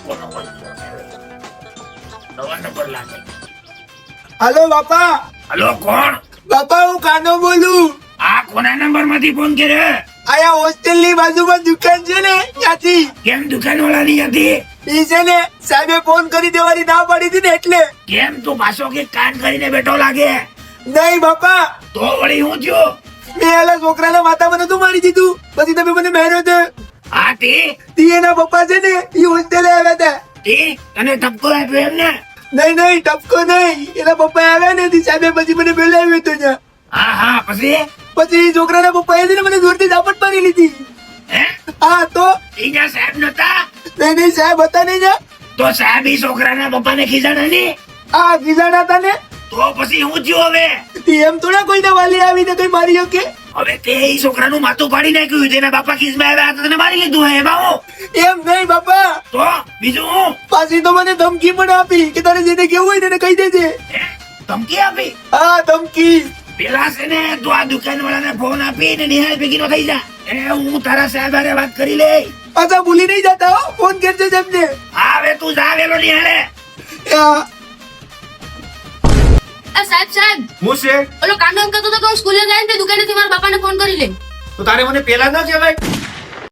કોનો ફોન નવા નંબર લાગે. હાલો બાપા. હલો, કોણ? બાપા હું કાનો બોલું. આ કોના નંબર માંથી ફોન કર્યો? આયા હોસ્ટેલ ની બાજુમાં દુકાન છે ને ત્યાંથી. કેમ દુકાન વાળા ની હતી? ઈ છે ને સાહેબે ફોન કરી દેવાની ના પાડી હતી ને એટલે. કેમ તું પાછો કે કાન કરીને બેઠો લાગે? નહીં બાપા, તો વળી હું થયો? મેં આલા છોકરાના માથામાં નતું મારી દીધું, પછી તમે મને માર્યો તો. હા તે એના પપ્પા છે ને ઈ હોસ્ટેલે આવ્યા હતા. તે તને ધક્કો આપ્યો એમ ને? નહીં ટપકો નહીં, એના પપ્પા આવ્યા ને તી સાહેબે પછી મને બોલાવ્યો હતો ત્યાં. હા હા, પછી પછી ઈ છોકરાના પપ્પાએ છે ને મને જોરથી ઝાપટ મારી લીધી. હે હા તો અહીંયા સાહેબ નતા? નહીં સાહેબ હતા નહીં ને. તો સાહેબ ઈ છોકરાના પપ્પાને ખીજાણા નહીં? આ ખીજાણા હતા ને. તો પછી હું થયો હવે? એમ થોડા કોઈને વાલી આવીને કઈ મારી શકે. હવે તે ઈ છોકરાનું માથું પાડી નાખ્યું, તેના બાપા ખીજમાં આવ્યા હતા, તને મારી લીધું હે એમાં હું? એમ નહીં બાપા, તો બીજું હું? પાછી તો મને ધમકી પણ આપી કે તારે જેને કેવું હોય ને એને કહી દેજે. હે? ધમકી આપી? હા ધમકી. પેલા છે ને તું આ દુકાન વાળાને ફોન આપી ને નિહાળ ભેગી નો થઈ જા. હું તારા સાહેબ હારે વાત કરી લે. પાછા ભૂલી નહીં જતા હો, ફોન કરજો તેમને. હા હવે તું જા વેલો નિહાળે. સાહેબ હું છે ઓલો કાંડો એમ કહેતો હતો કે હું સ્કૂલે જાય ને તે દુકાનેથી મારા બાપાને ફોન કરી લે. તો તારે મને પેલા ન કહેવાય?